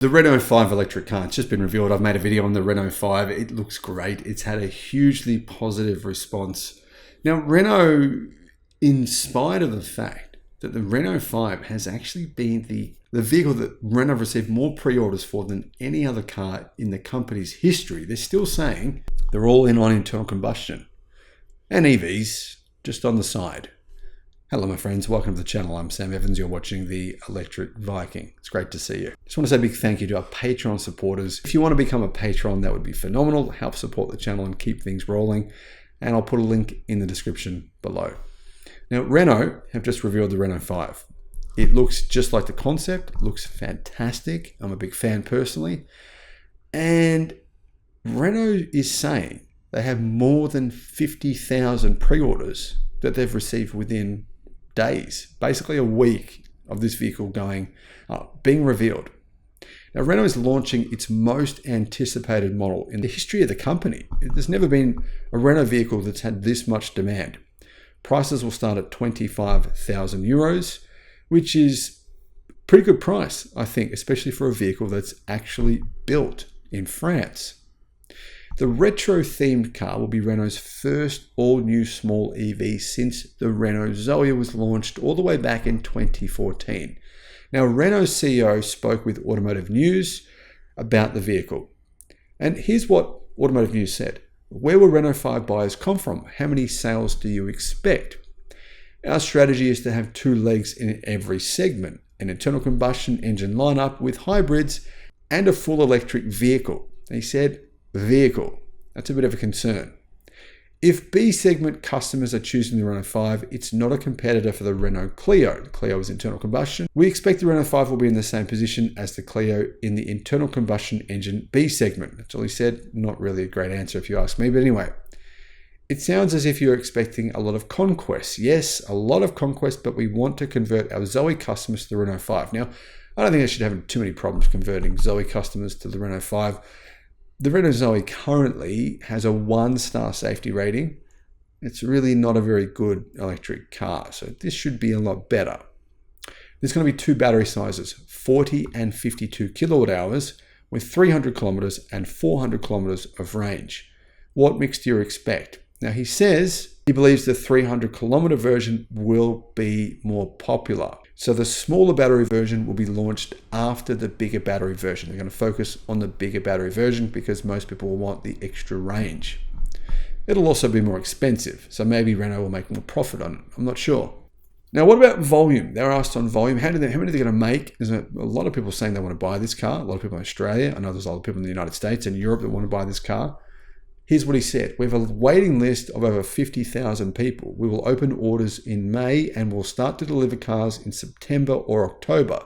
The Renault 5 electric car, it's just been revealed. I've made a video on the Renault 5. It looks great. It's had a hugely positive response. Now, Renault, in spite of the fact that the Renault 5 has actually been the vehicle that Renault received more pre-orders for than any other car in the company's history, they're still saying they're all in on internal combustion and EVs just on the side. Hello my friends, welcome to the channel. I'm Sam Evans, you're watching the Electric Viking. It's great to see you. Just want to say a big thank you to our Patreon supporters. If you want to become a patron, that would be phenomenal. Help support the channel and keep things rolling. And I'll put a link in the description below. Now, Renault have just revealed the Renault 5. It looks just like the concept, it looks fantastic. I'm a big fan personally. And Renault is saying they have more than 50,000 pre-orders that they've received within days, basically a week of this vehicle being revealed. Now, Renault is launching its most anticipated model in the history of the company. There's never been a Renault vehicle that's had this much demand. Prices will start at 25,000 euros, which is a pretty good price, I think, especially for a vehicle that's actually built in France. The retro-themed car will be Renault's first all-new small EV since the Renault Zoe was launched all the way back in 2014. Now, Renault's CEO spoke with Automotive News about the vehicle. And here's what Automotive News said. Where will Renault 5 buyers come from? How many sales do you expect? Our strategy is to have two legs in every segment, an internal combustion engine lineup with hybrids and a full electric vehicle. And he said, vehicle. That's a bit of a concern. If B segment customers are choosing the Renault 5, it's not a competitor for the Renault Clio. The Clio is internal combustion. We expect the Renault 5 will be in the same position as the Clio in the internal combustion engine B segment. That's all he said. Not really a great answer if you ask me, but anyway. It sounds as if you're expecting a lot of conquests. Yes, a lot of conquests, but we want to convert our Zoe customers to the Renault 5. Now, I don't think I should have too many problems converting Zoe customers to the Renault 5. The Renault Zoe currently has a 1-star safety rating. It's really not a very good electric car, so this should be a lot better. There's going to be two battery sizes, 40 and 52 kilowatt hours with 300 kilometers and 400 kilometers of range. What mix do you expect? Now, he says he believes the 300 kilometer version will be more popular. So the smaller battery version will be launched after the bigger battery version. They're going to focus on the bigger battery version because most people will want the extra range. It'll also be more expensive, so maybe Renault will make more profit on it. I'm not sure. Now, what about volume? They were asked on volume. How many are they going to make? There's a lot of people saying they want to buy this car. A lot of people in Australia. I know there's a lot of people in the United States and Europe that want to buy this car. Here's what he said. We have a waiting list of over 50,000 people. We will open orders in May and will start to deliver cars in September or October.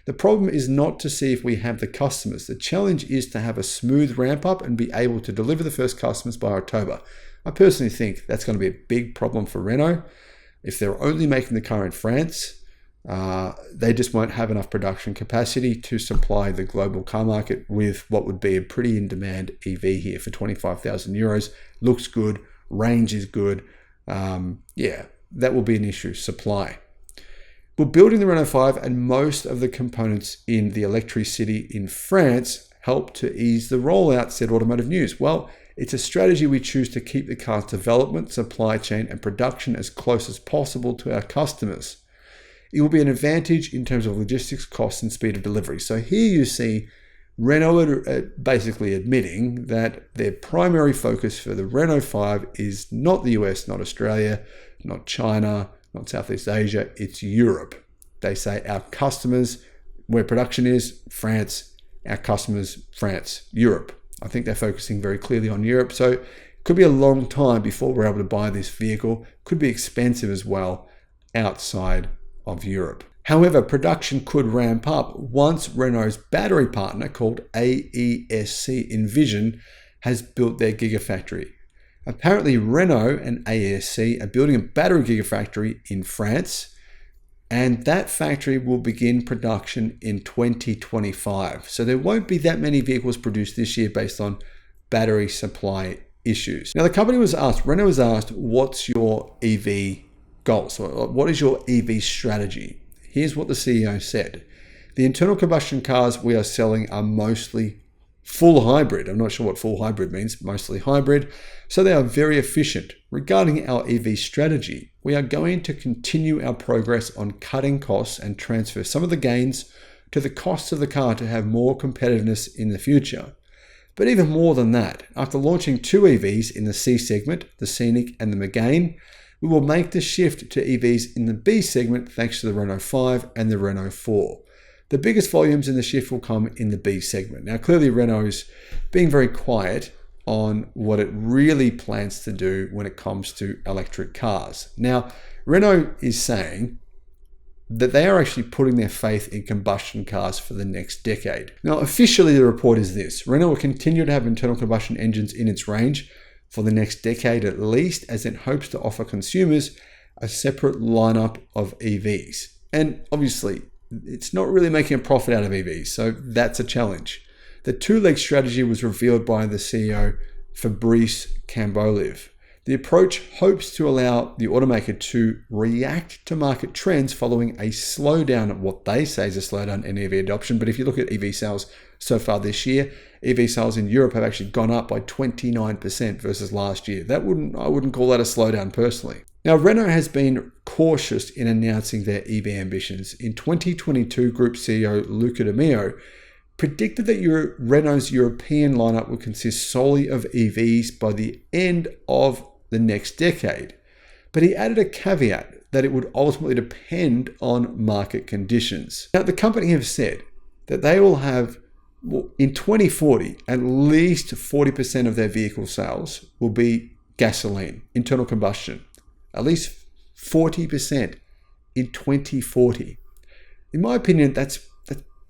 The problem is not to see if we have the customers. The challenge is to have a smooth ramp up and be able to deliver the first customers by October. I personally think that's going to be a big problem for Renault. If they're only making the car in France, they just won't have enough production capacity to supply the global car market with what would be a pretty in-demand EV here for 25,000 euros. Looks good, range is good. Yeah, that will be an issue, supply. We're building the Renault 5 and most of the components in the Electricity in France help to ease the rollout, said Automotive News. Well, it's a strategy we choose to keep the car's development, supply chain and production as close as possible to our customers. It will be an advantage in terms of logistics, costs, and speed of delivery. So here you see Renault basically admitting that their primary focus for the Renault 5 is not the US, not Australia, not China, not Southeast Asia, it's Europe. They say our customers, where production is, France, our customers, France, Europe. I think they're focusing very clearly on Europe. So it could be a long time before we're able to buy this vehicle. Could be expensive as well outside of Europe. However, production could ramp up once Renault's battery partner called AESC Envision has built their gigafactory. Apparently, Renault and AESC are building a battery gigafactory in France, and that factory will begin production in 2025. So there won't be that many vehicles produced this year based on battery supply issues. Now, the company was asked, Renault was asked, what's your EV goals? So what is your EV strategy? Here's what the CEO said. The internal combustion cars we are selling are mostly full hybrid. I'm not sure what full hybrid means, mostly hybrid. So they are very efficient. Regarding our EV strategy, we are going to continue our progress on cutting costs and transfer some of the gains to the costs of the car to have more competitiveness in the future. But even more than that, after launching 2 EVs in the C segment, the Scenic and the Megane, we will make the shift to EVs in the B segment thanks to the Renault 5 and the Renault 4. The biggest volumes in the shift will come in the B segment. Now, clearly Renault's being very quiet on what it really plans to do when it comes to electric cars. Now, Renault is saying that they are actually putting their faith in combustion cars for the next decade. Now, officially the report is this: Renault will continue to have internal combustion engines in its range for the next decade at least, as it hopes to offer consumers a separate lineup of EVs. And obviously, it's not really making a profit out of EVs, so that's a challenge. The two-leg strategy was revealed by the CEO, Fabrice Cambolive. The approach hopes to allow the automaker to react to market trends following a slowdown of what they say is a slowdown in EV adoption. But if you look at EV sales so far this year, EV sales in Europe have actually gone up by 29% versus last year. I wouldn't call that a slowdown personally. Now, Renault has been cautious in announcing their EV ambitions. In 2022, Group CEO Luca de Meo predicted that Renault's European lineup would consist solely of EVs by the end of the next decade. But he added a caveat that it would ultimately depend on market conditions. Now, the company have said that they will have, in 2040, at least 40% of their vehicle sales will be gasoline, internal combustion. At least 40% in 2040. In my opinion, that's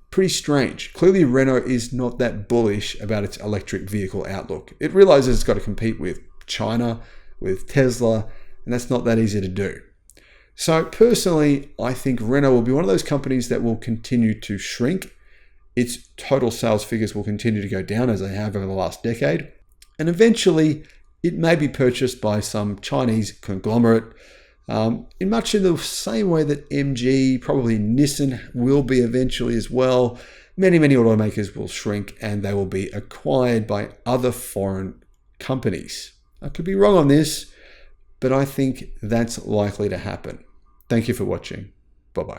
pretty strange. Clearly, Renault is not that bullish about its electric vehicle outlook. It realizes it's got to compete with China, with Tesla, and that's not that easy to do. So personally, I think Renault will be one of those companies that will continue to shrink. Its total sales figures will continue to go down as they have over the last decade. And eventually, it may be purchased by some Chinese conglomerate in much in the same way that MG, probably Nissan, will be eventually as well. Many automakers will shrink and they will be acquired by other foreign companies. I could be wrong on this, but I think that's likely to happen. Thank you for watching. Bye-bye.